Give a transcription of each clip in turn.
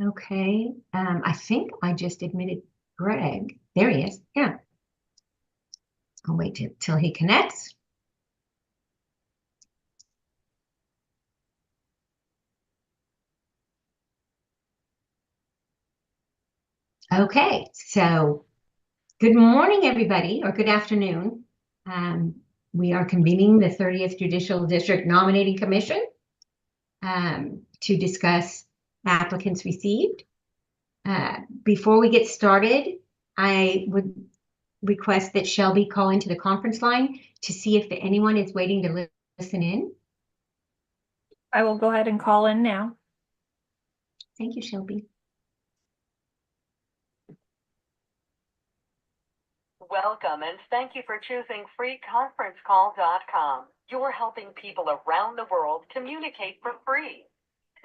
Okay, I think I just admitted Greg. There he is. Yeah, I'll wait till he connects. Okay, so good morning, everybody, or good afternoon. We are convening the 30th Judicial District Nominating Commission to discuss applicants received. Before we get started, I would request that Shelby call into the conference line to see if anyone is waiting to listen in. I will go ahead and call in now. Thank you, Shelby. Welcome and thank you for choosing freeconferencecall.com. You're helping people around the world communicate for free.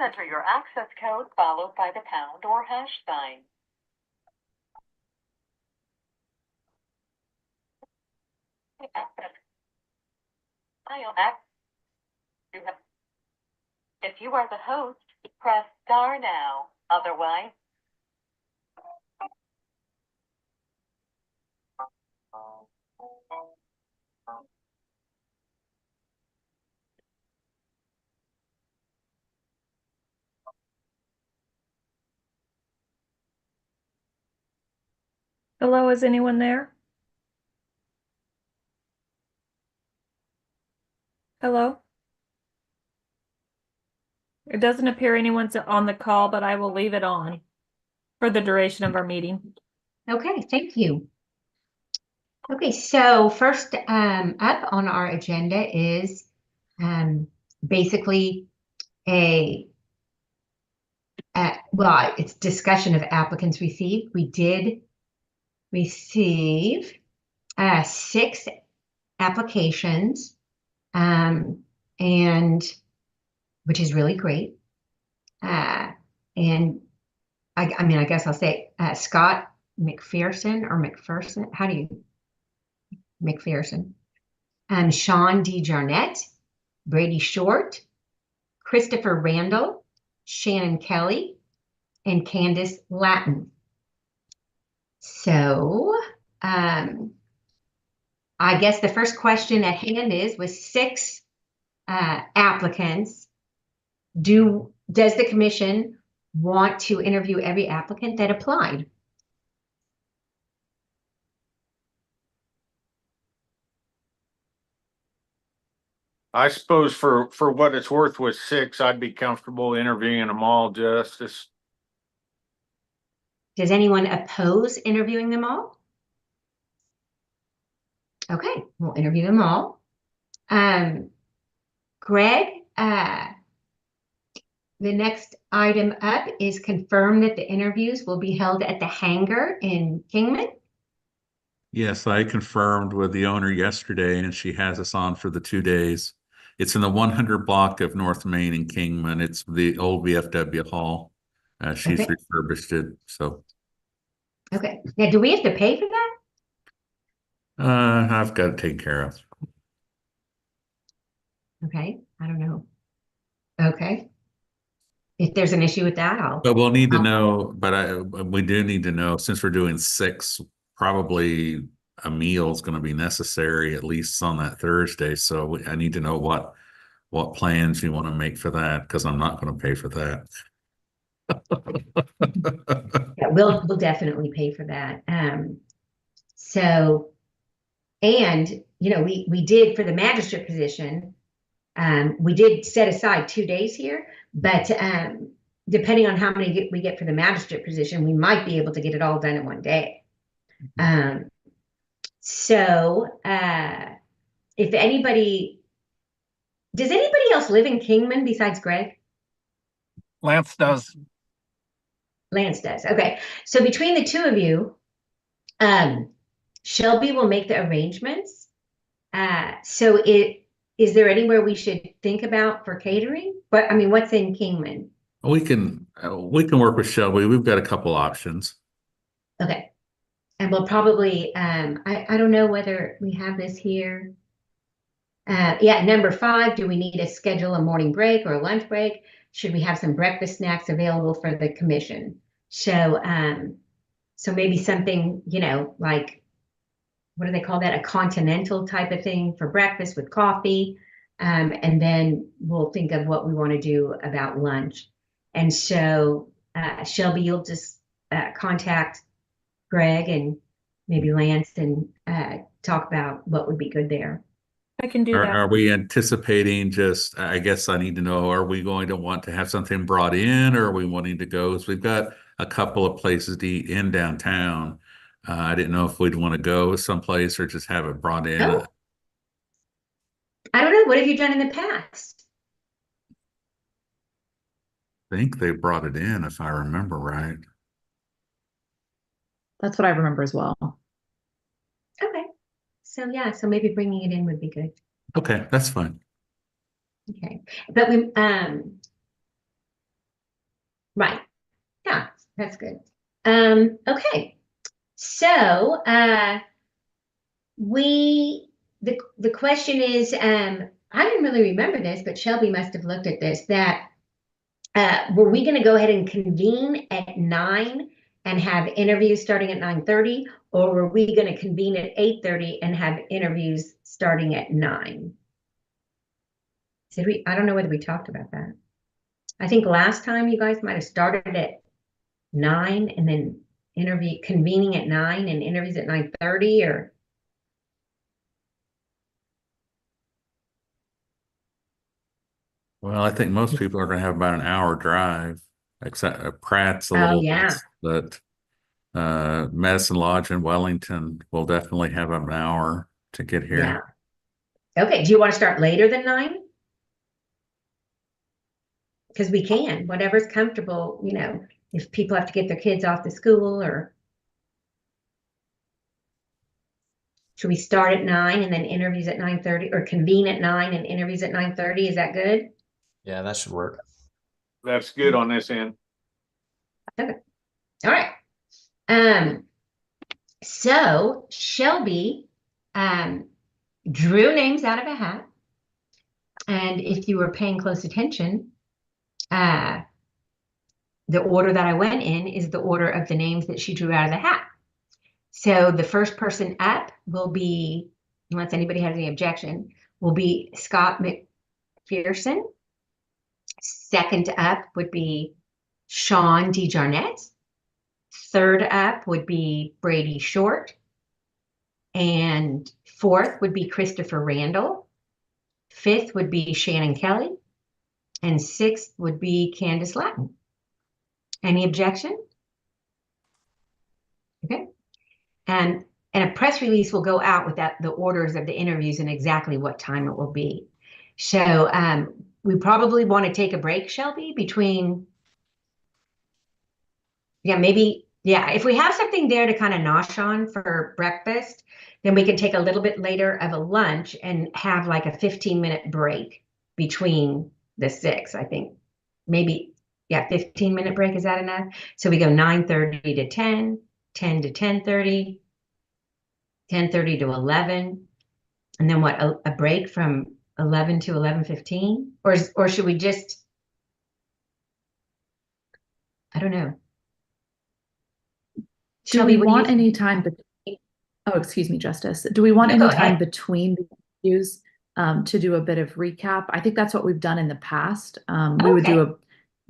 Enter your access code followed by the pound or hash sign. If you are the host, press star now. Otherwise, Hello, is anyone there? Hello? It doesn't appear anyone's on the call, but I will leave it on for the duration of our meeting. Okay, thank you. Okay, so first up on our agenda is basically well, it's discussion of applicants received. We did receive 6 applications, and which is really great. And I mean, I guess I'll say Scott McPherson or McPherson. How do you McPherson? Sean D. Jarnett, Brady Short, Christopher Randall, Shannon Kelly, and Candace Latin. So I guess the first question at hand is, with 6 applicants, does the commission want to interview every applicant that applied? I suppose for what it's worth with 6, I'd be comfortable interviewing them all, Justice. Does anyone oppose interviewing them all? Okay, we'll interview them all. Greg, the next item up is confirm that the interviews will be held at the hangar in Kingman. Yes, I confirmed with the owner yesterday, and she has us on for the 2 days. It's in the 100 block of North Main in Kingman. It's the old VFW hall. She's refurbished it, so. Okay. Now, do we have to pay for that? I've got it taken care of. Okay, I don't know. Okay. If there's an issue with that, But we'll need to know, we do need to know, since we're doing 6, probably a meal is going to be necessary, at least on that Thursday. So I need to know what plans you want to make for that, because I'm not going to pay for that. Yeah, we'll definitely pay for that. So, and you know, we did for the magistrate position, we did set aside 2 days here, but depending on how many we get for the magistrate position, we might be able to get it all done in 1 day. So if anybody, does anybody else live in Kingman besides Greg? Lance does. Lance does. Okay. So between the 2 of you, Shelby will make the arrangements. So is there anywhere we should think about for catering? But I mean, what's in Kingman? We can work with Shelby. We've got a couple options. Okay. And we'll probably, I don't know whether we have this here. Yeah, number 5, do we need to schedule a morning break or a lunch break? should we have some breakfast snacks available for the commission? So, so maybe something, you know, like, what do they call that? A continental type of thing for breakfast with coffee. And then we'll think of what we want to do about lunch. And so, Shelby, you'll just contact Greg and maybe Lance and talk about what would be good there. I can do Are that. we anticipating just, I guess I need to know, are we going to want to have something brought in, or are we wanting to go? So we've got a couple of places to eat in downtown. I didn't know if we'd want to go someplace or just have it brought in. Oh. I don't know. What have you done in the past? I think they brought it in, if I remember right. That's what I remember as well. Okay. So yeah, so maybe bringing it in would be good. Okay, that's fine. Okay. But we, right. Yeah, that's good. Okay. So, the question is, I didn't really remember this, but Shelby must have looked at this, that, were we gonna go ahead and convene at 9 and have interviews starting at 9:30, or were we gonna convene at 8:30 and have interviews starting at 9? Did we, I don't know whether we talked about that. I think last time you guys might have started at 9 and then convening at 9 and interviews at 9:30, or. Well, I think most people are going to have about an hour drive, except Pratt's a Oh, little yeah. less, but Medicine Lodge in Wellington will definitely have an hour to get here. Yeah. Okay, do you want to start later than 9? Because we can, whatever's comfortable, you know, if people have to get their kids off to school, or. Should we start at 9 and then interviews at 9:30, or convene at 9 and interviews at 9:30? Is that good? Yeah, that should work. That's good on this end. Okay. All right. So Shelby drew names out of a hat. And if you were paying close attention, the order that I went in is the order of the names that she drew out of the hat. So the first person up will be, unless anybody has any objection, will be Scott McPherson. Second up would be Sean DeJarnette. Third up would be Brady Short. And fourth would be Christopher Randall. Fifth would be Shannon Kelly. And sixth would be Candace Latin. Any objection? Okay. And a press release will go out with the orders of the interviews and exactly what time it will be. So we probably want to take a break, Shelby, between, maybe, if we have something there to kind of nosh on for breakfast, then we can take a little bit later of a lunch and have like a 15-minute break between the 6, I think. Maybe, 15-minute break, is that enough? So we go 9:30 to 10, 10 to 10:30, 10:30 to 11, and then what, a break from 11 to 11:15? Or should we just, I don't know. Do Shelby, we what do you want any think? time between, oh, excuse me, Justice. Do we want No, any go time ahead. between the interviews to do a bit of recap? I think that's what we've done in the past. We would do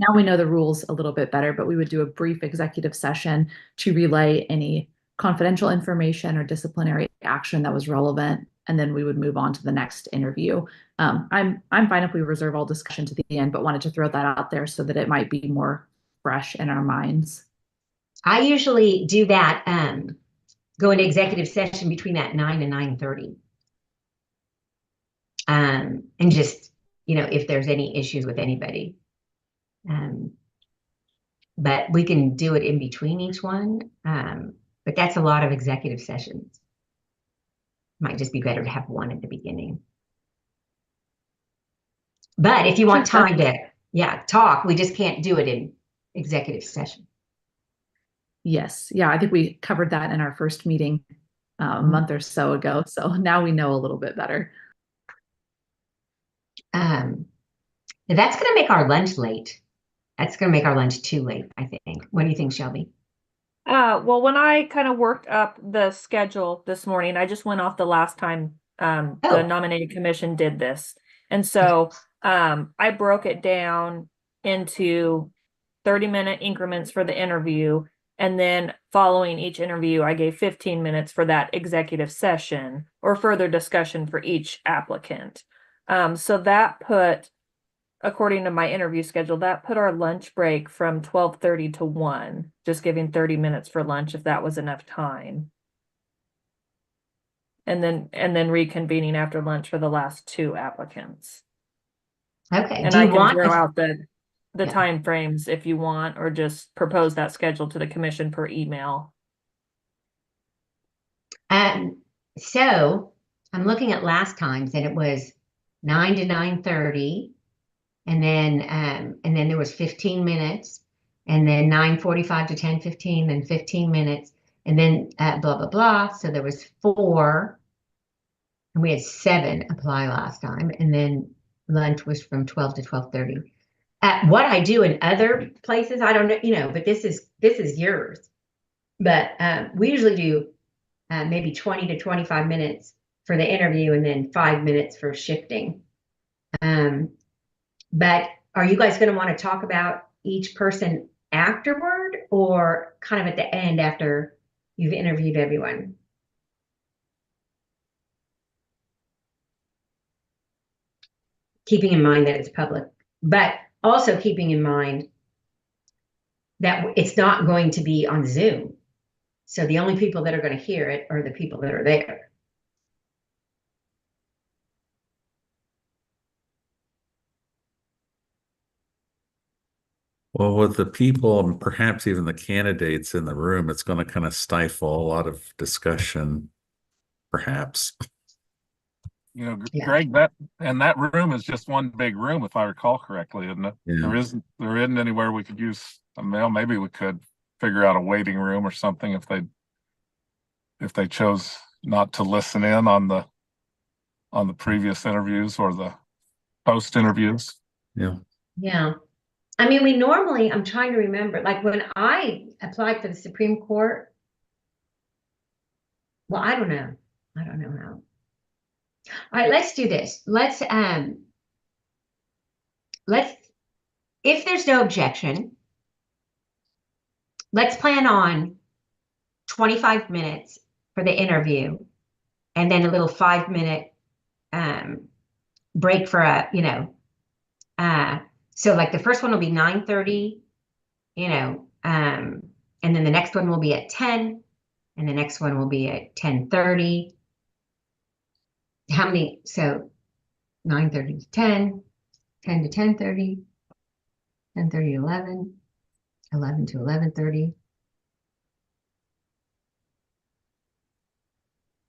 now we know the rules a little bit better, but we would do a brief executive session to relay any confidential information or disciplinary action that was relevant, and then we would move on to the next interview. I'm fine if we reserve all discussion to the end, but wanted to throw that out there so that it might be more fresh in our minds. I usually do that, go into executive session between that 9 and 9:30. And just, if there's any issues with anybody. But we can do it in between each one. But that's a lot of executive sessions. Might just be better to have one at the beginning. But if you want time to, talk, we just can't do it in executive session. Yes. Yeah, I think we covered that in our first meeting a month or so ago. So now we know a little bit better. That's going to make our lunch late. That's going to make our lunch too late, I think. What do you think, Shelby? Well, when I kind of worked up the schedule this morning, I just went off the last time the Oh. nominating commission did this. And so I broke it down into 30-minute increments for the interview. And then following each interview, I gave 15 minutes for that executive session or further discussion for each applicant. So that put, according to my interview schedule, that put our lunch break from 12:30 to 1, just giving 30 minutes for lunch if that was enough time. And then reconvening after lunch for the last 2 applicants. Okay. And Do I you can want? throw out the Yeah. time frames if you want, or just propose that schedule to the commission per email. So I'm looking at last times, and it was 9 to 9:30, and then there was 15 minutes, and then 9:45 to 10:15, then 15 minutes, and then blah blah blah. So there was 4, and we had 7 apply last time, and then lunch was from 12 to 12:30. What I do in other places, I don't know, but this is yours. But we usually do maybe 20 to 25 minutes for the interview and then 5 minutes for shifting. But are you guys going to want to talk about each person afterward, or kind of at the end after you've interviewed everyone? Keeping in mind that it's public, but also keeping in mind that it's not going to be on Zoom. So the only people that are going to hear it are the people that are there. Well, with the people and perhaps even the candidates in the room, it's going to kind of stifle a lot of discussion, perhaps. You know, Yeah. Greg, that room is just one big room, if I recall correctly, isn't it? Yeah. There isn't anywhere we could use a mail. Maybe we could figure out a waiting room or something if they chose not to listen in on the previous interviews or the post interviews. Yeah. Yeah. I mean, we normally, I'm trying to remember, like when I applied for the Supreme Court, well, I don't know how. All right, let's do this. Let's, if there's no objection, let's plan on 25 minutes for the interview and then a little 5-minute break for so like the first one will be 9:30, and then the next one will be at 10, and the next one will be at 10:30. How many? So 9:30 to 10, 10 to 10:30, 10:30 to 11, 11 to 11:30.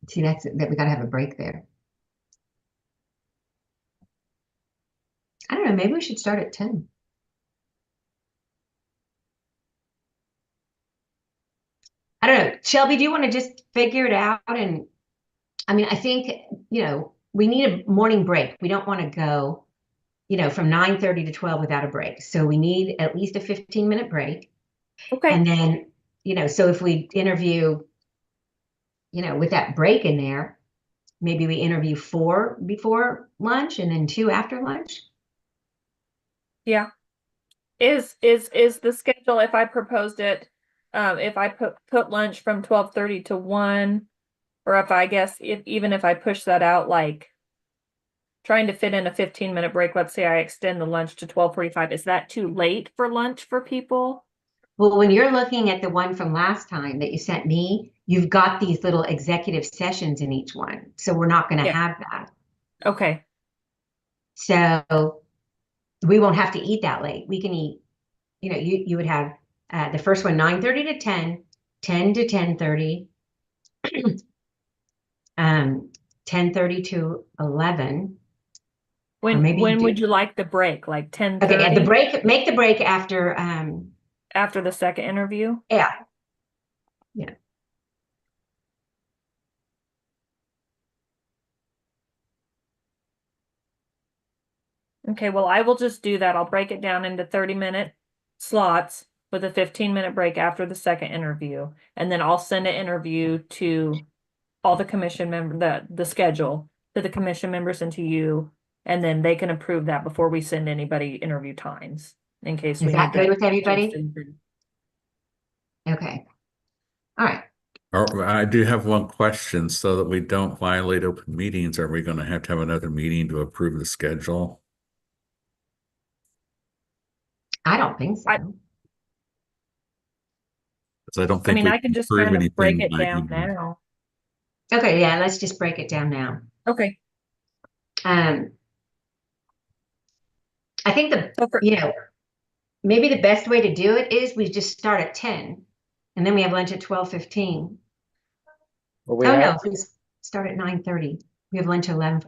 See, that we got to have a break there. I don't know, maybe we should start at 10. I don't know. Shelby, do you want to just figure it out? And I mean, I think, we need a morning break. We don't want to go, from 9:30 to 12 without a break. So we need at least a 15-minute break. Okay. And then, so if we interview, with that break in there, maybe we interview 4 before lunch and then 2 after lunch. Yeah. Is the schedule, if I proposed it, if I put lunch from 12:30 to 1, or if I guess even if I push that out, like trying to fit in a 15-minute break, let's say I extend the lunch to 12:45, is that too late for lunch for people? Well, when you're looking at the one from last time that you sent me, you've got these little executive sessions in each one. So we're not going to have that. Okay. So we won't have to eat that late. We can eat, you would have the first one 9:30 to 10, 10 to 10:30, 10:30 to 11. When would you like the break? Like 10:30? Okay, at the break, make the break after after the second interview? Yeah. Okay, well, I will just do that. I'll break it down into 30-minute slots with a 15-minute break after the second interview. And then I'll send an interview to all the commission member, the schedule to the commission members and to you. And then they can approve that before we send anybody interview times in case we Is that need to good with everybody? adjust it. Okay. All right. I do have one question so that we don't violate open meetings. Are we going to have another meeting to approve the schedule? I don't think so. Because I don't I think mean, we I can just approve kind of break anything it by down email. now. Okay, yeah, let's just break it down now. Okay. I think So for- maybe the best way to do it is we just start at 10 and then we have lunch at 12:15. Well, we Oh, have, no, we start at 9:30. We have lunch at 11.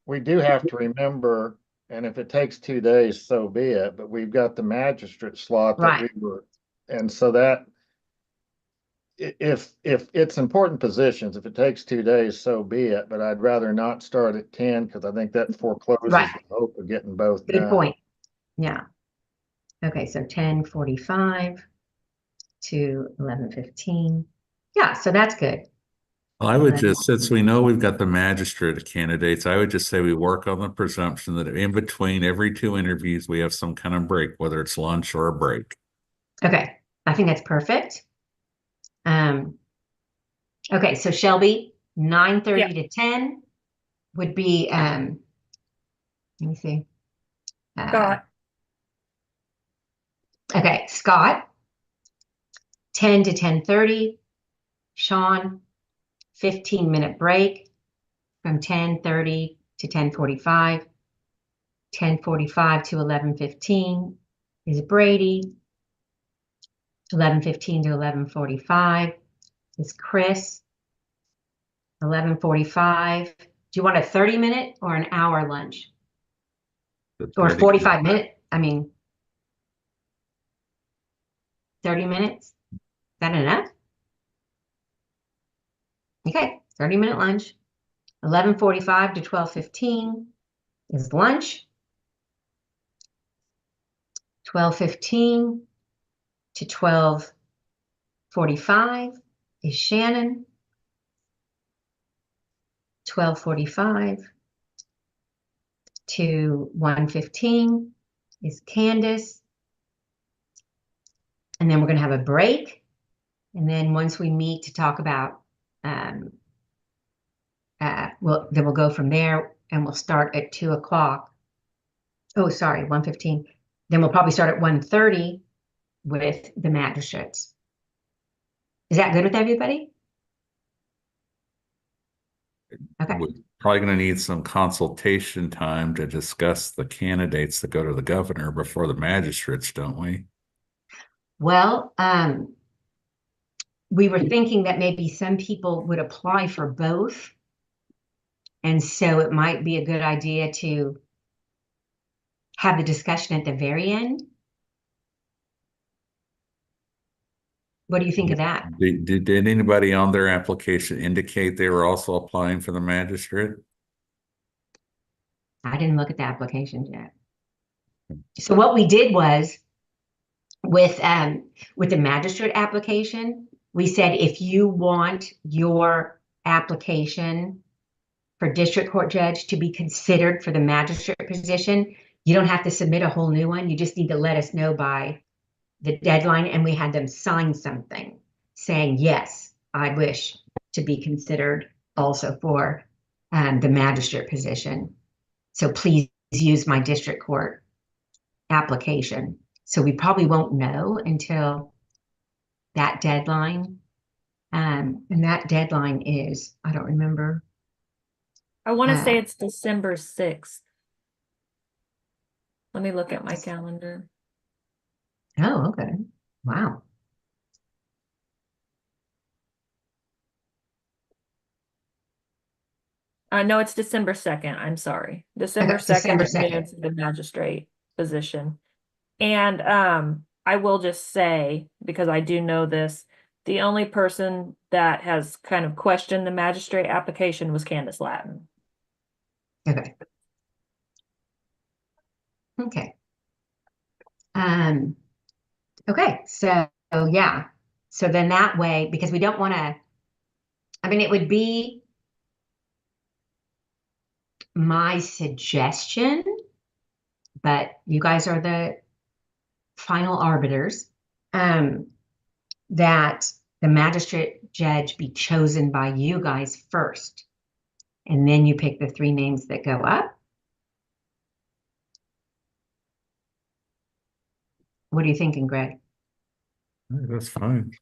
we do have to remember, and if it takes 2 days, so be it, but we've got the magistrate slot that we Right. were, and so that if it's important positions, if it takes 2 days, so be it, but I'd rather not start at 10 because I think that forecloses Right. the hope of getting both Good done. point. Yeah. Okay, so 10:45 to 11:15. Yeah, so that's good. Well, I would just, since we know we've got the magistrate candidates, I would just say we work on the presumption that in between every 2 interviews, we have some kind of break, whether it's lunch or a break. Okay, I think that's perfect. Okay, so Shelby, 9:30 to 10 would be, let me see. Scott, Okay, Scott, 10 to 10:30. Sean, 15-minute break from 10:30 to 10:45. 10:45 to 11:15 is Brady. 11:15 to 11:45 is Chris. 11:45. Do you want a 30-minute or an hour lunch? Or 45 minute? I mean, 30 minutes? Is that enough? Okay, 30-minute lunch. 11:45 to 12:15 is lunch. 12:15 to 12:45 is Shannon. 12:45 to 1:15 is Candace. And then we're going to have a break. And then once we meet to talk about, we'll go from there and we'll start at 2 o'clock. Oh, sorry, 1:15. Then we'll probably start at 1:30 with the magistrates. Is that good with everybody? Okay. We're probably going to need some consultation time to discuss the candidates that go to the governor before the magistrates, don't we? Well, we were thinking that maybe some people would apply for both. And so it might be a good idea to have the discussion at the very end. What do you think of that? Did anybody on their application indicate they were also applying for the magistrate? I didn't look at the applications yet. So what we did was with the magistrate application, we said if you want your application for district court judge to be considered for the magistrate position, you don't have to submit a whole new one. You just need to let us know by the deadline, and we had them sign something saying, yes, I wish to be considered also for the magistrate position. So please use my district court application. So we probably won't know until that deadline. And that deadline is, I don't remember. I want to say it's December 6th. Let me look at my calendar. Oh, okay. Wow. No, it's December 2nd. I'm sorry. December Okay, 2nd December at 2nd. noon for the magistrate position. And I will just say, because I do know this, the only person that has kind of questioned the magistrate application was Candace Latin. Okay. Okay. Okay, so yeah. So then that way, because we don't want to, I mean, it would be my suggestion, but you guys are the final arbiters, that the magistrate judge be chosen by you guys first, and then you pick the 3 names that go up. What are you thinking, Greg? That's fine.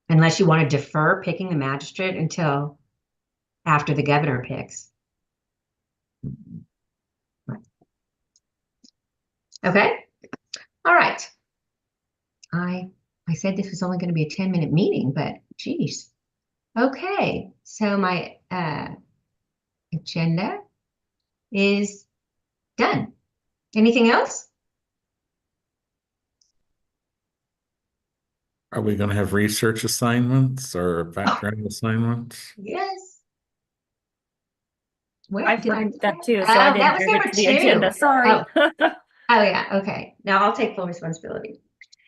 Unless you want to defer picking the magistrate until after the governor picks. Okay. All right. I said this was only going to be a 10-minute meeting, but geez. Okay. So my agenda is done. Anything else? Are we going to have research assignments or background assignments? Yes. Where I did I? forgot that too, so Oh, I that didn't was bring it number to the agenda. 2. Sorry. Oh yeah. Okay. Now I'll take full responsibility.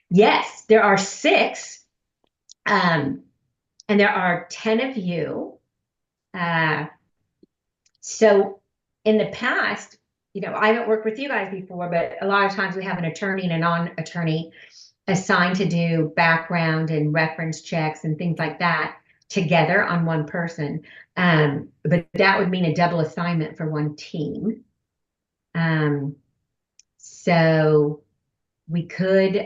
Yes, there are 6. And there are 10 of you. So in the past, I haven't worked with you guys before, but a lot of times we have an attorney and a non-attorney assigned to do background and reference checks and things like that together on one person. But that would mean a double assignment for one team. So we could,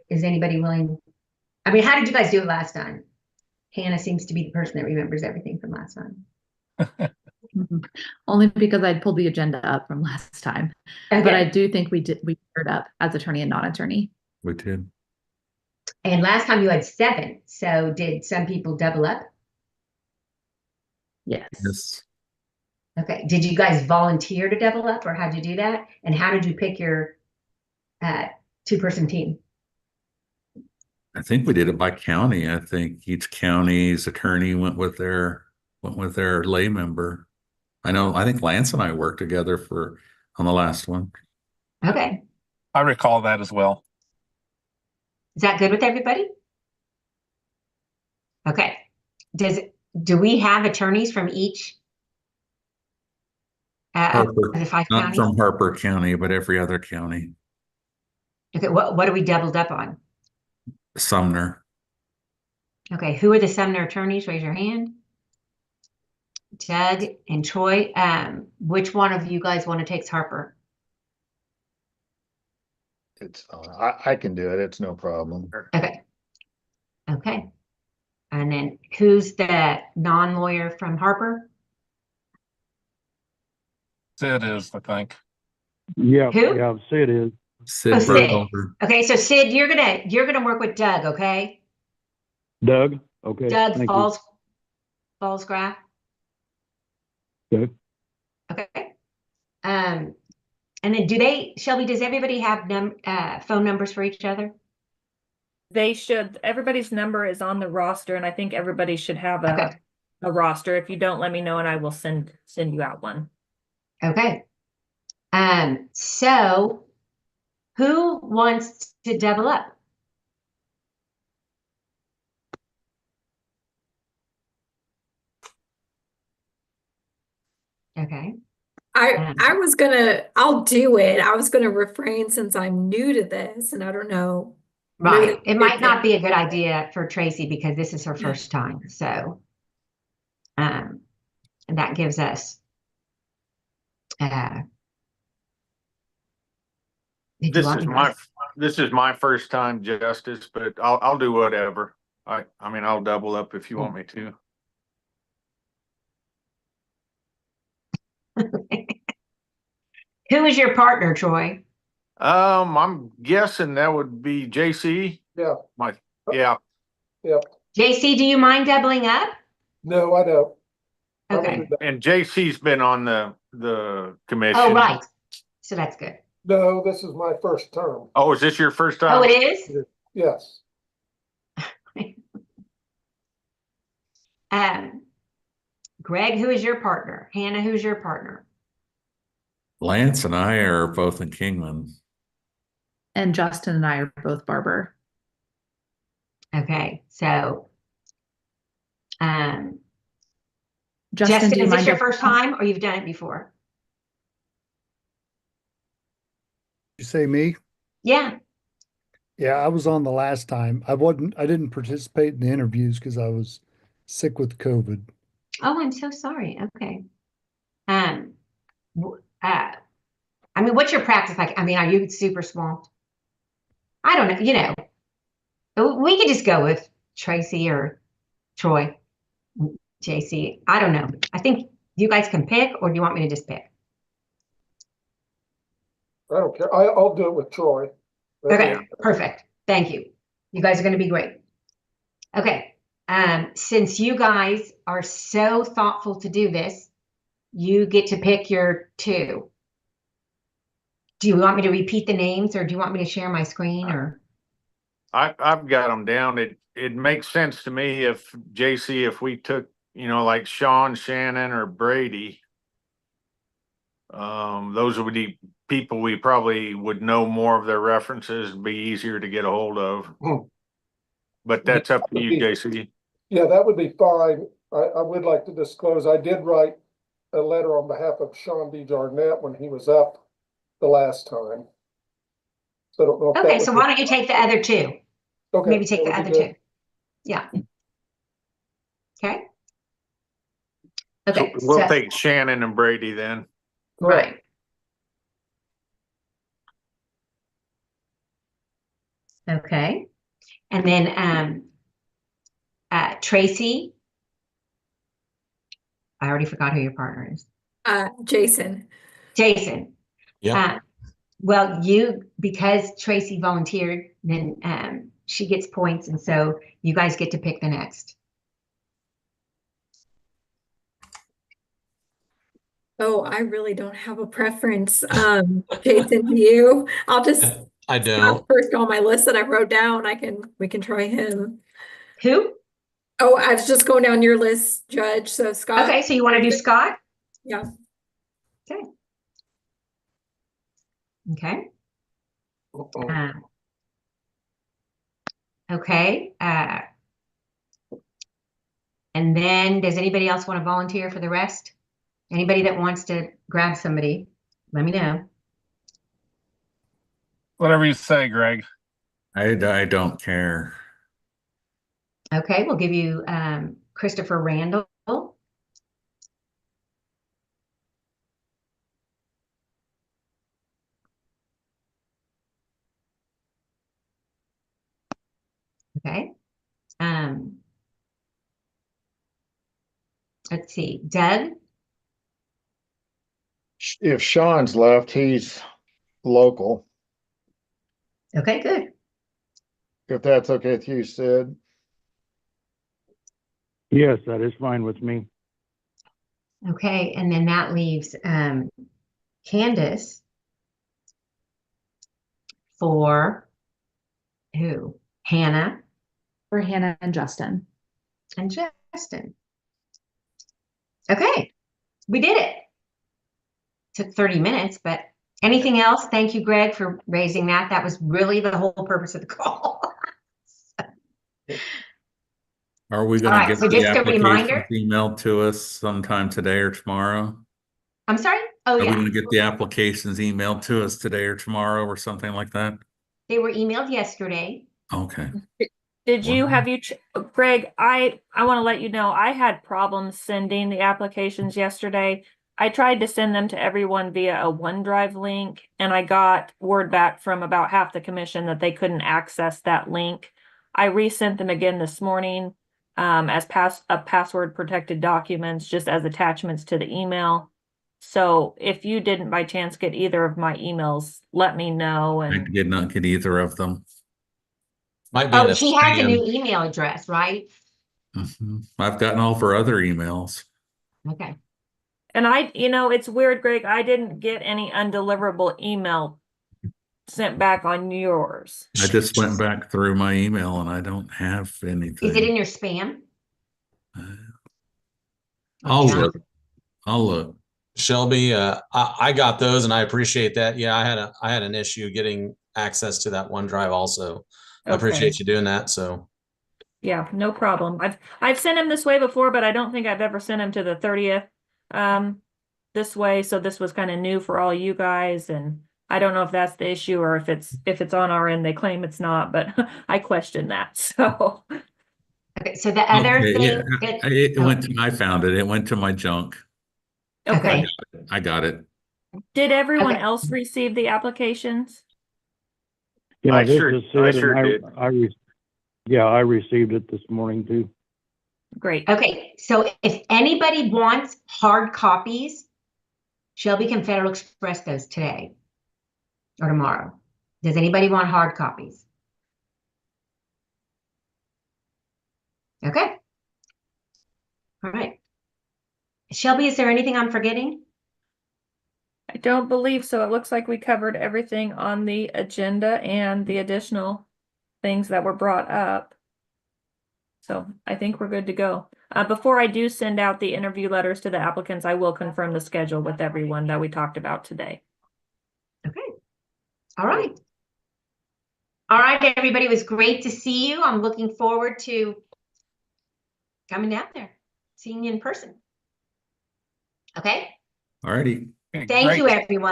is anybody willing? I mean, how did you guys do it last time? Hannah seems to be the person that remembers everything from last time. Only because I pulled the agenda up from last time. Okay. But I do think we paired up as attorney and non-attorney. We did. And last time you had 7. So did some people double up? Yes. Yes. Okay. Did you guys volunteer to double up, or how'd you do that? And how did you pick your 2-person team? I think we did it by county. I think each county's attorney went with their lay member. I think Lance and I worked together on the last one. Okay. I recall that as well. Is that good with everybody? Okay. Do we have attorneys from each of the 5 Not counties? from Harper County, but every other county. Okay. What are we doubled up on? Sumner. Okay. Who are the Sumner attorneys? Raise your hand. Doug and Troy. Which one of you guys want to take Harper? I can do it. It's no problem. Okay. Okay. And then who's the non-lawyer from Harper? Sid is, I think. Yeah, Who? yeah, Sid is. Sid Sid. Burkholder. Okay, so Sid, you're gonna work with Doug, okay? Doug, okay. Doug thank Fallsgraf. you. Okay. Okay. And then Shelby, does everybody have phone numbers for each other? They should. Everybody's number is on the roster, and I think everybody should have Okay. a roster. If you don't, let me know, and I will send you out one. Okay. So who wants to double up? Okay. I'll do it. I was gonna refrain since I'm new to this and I don't know. Right. It might not be a good idea for Tracy because this is her first time. So, and that gives us, This is my first time, Justice, but I'll do whatever. I mean, I'll double up if you want me to. Who is your partner, Troy? I'm guessing that would be JC. Yeah. Yeah. JC, do you mind doubling up? No, I don't. Okay. And JC's been on the commission. Oh, right. So that's good. No, this is my first term. Oh, is this your first time? Oh, it is? Yes. Greg, who is your partner? Hannah, who's your partner? Lance and I are both in Kingman. And Justin and I are both Barber. Okay, so Justin, Justin, do you is this mind your if- first time or you've done it before? You say me? Yeah. Yeah, I was on the last time. I didn't participate in the interviews because I was sick with COVID. Oh, I'm so sorry. Okay. I mean, what's your practice like? I mean, are you super swamped? I don't know, we could just go with Tracy or Troy, JC. I don't know. I think you guys can pick, or do you want me to just pick? I don't care. I'll do it with Troy. Okay, perfect. Thank you. You guys are going to be great. Okay. Since you guys are so thoughtful to do this, you get to pick your two. Do you want me to repeat the names, or do you want me to share my screen, or? I've got them down. It makes sense to me if JC, if we took, like Sean, Shannon, or Brady. Those would be people we probably would know more of their references, be easier to get a hold of. But that's up to you, JC. Yeah, that would be fine. I would like to disclose, I did write a letter on behalf of Sean DeJarnette when he was up the last time. So I don't know if that Okay, would so be- why don't you take the other two? Okay, Maybe take that the would other be good. two. Yeah. Okay. Okay, So we'll so, take Shannon and Brady then. right. Okay. And then Tracy. I already forgot who your partner is. Jason. Jason. Yeah. Well, because Tracy volunteered, then she gets points, and so you guys get to pick the next. Oh, I really don't have a preference. Jason, do you? I'll just I Scott's first on my list that I wrote down. We can try him. Who? Oh, I was just going down your list, Judge. So Scott. Okay, so you want to do Scott? Yeah. Okay. Okay. Okay. And then does anybody else want to volunteer for the rest? Anybody that wants to grab somebody, let me know. Whatever you say, Greg. I don't care. Okay, we'll give you Christopher Randall. Okay. Let's see, Doug. If Sean's left, he's local. Okay, good. If that's okay with you, Sid. Yes, that is fine with me. Okay, and then that leaves Candace for who? Hannah For Hannah and Justin. and Justin. Okay, we did it. Took 30 minutes, but anything else? Thank you, Greg, for raising that. That was really the whole purpose of the call. Are we All going to right, get so the just a reminder. applications emailed to us sometime today or tomorrow? I'm sorry? Oh, Are we yeah. going to get the applications emailed to us today or tomorrow or something like that? They were emailed yesterday. Okay. Did you Wow. have you, Greg? I want to let you know I had problems sending the applications yesterday. I tried to send them to everyone via a OneDrive link, and I got word back from about half the commission that they couldn't access that link. I resent them again this morning as password protected documents, just as attachments to the email. So if you didn't by chance get either of my emails, let me know. I And did not get either of them. Might be in Oh, a she has a spam. new email address, right? I've gotten all of her other emails. Okay. And it's weird, Greg. I didn't get any undeliverable email sent back on yours. I just went back through my email and I don't have anything. Is it in your spam? I'll Yeah. look. I'll look. Shelby, I got those and I appreciate that. Yeah, I had an issue getting access to that OneDrive also. I Okay. appreciate you doing that. So Yeah, no problem. I've sent him this way before, but I don't think I've ever sent him to the 30th this way. So this was kind of new for all you guys, and I don't know if that's the issue or if it's on our end. They claim it's not, but I question that. So Okay, so the other Okay, yeah, thing, it went to, I found it. It went to my junk. okay. Okay. I got it. Did everyone Okay. else receive the applications? Yeah, I this sure- is I it, sure and did. yeah, I received it this morning too. Great. Okay, so if anybody wants hard copies, Shelby can Federal Express those today or tomorrow. Does anybody want hard copies? Okay. All right. Shelby, is there anything I'm forgetting? I don't believe so. It looks like we covered everything on the agenda and the additional things that were brought up. So I think we're good to go. Before I do send out the interview letters to the applicants, I will confirm the schedule with everyone that we talked about today. Okay. All right. All right, everybody. It was great to see you. I'm looking forward to coming down there, seeing you in person. Okay. Alrighty. Okay, Thank great. you, everyone.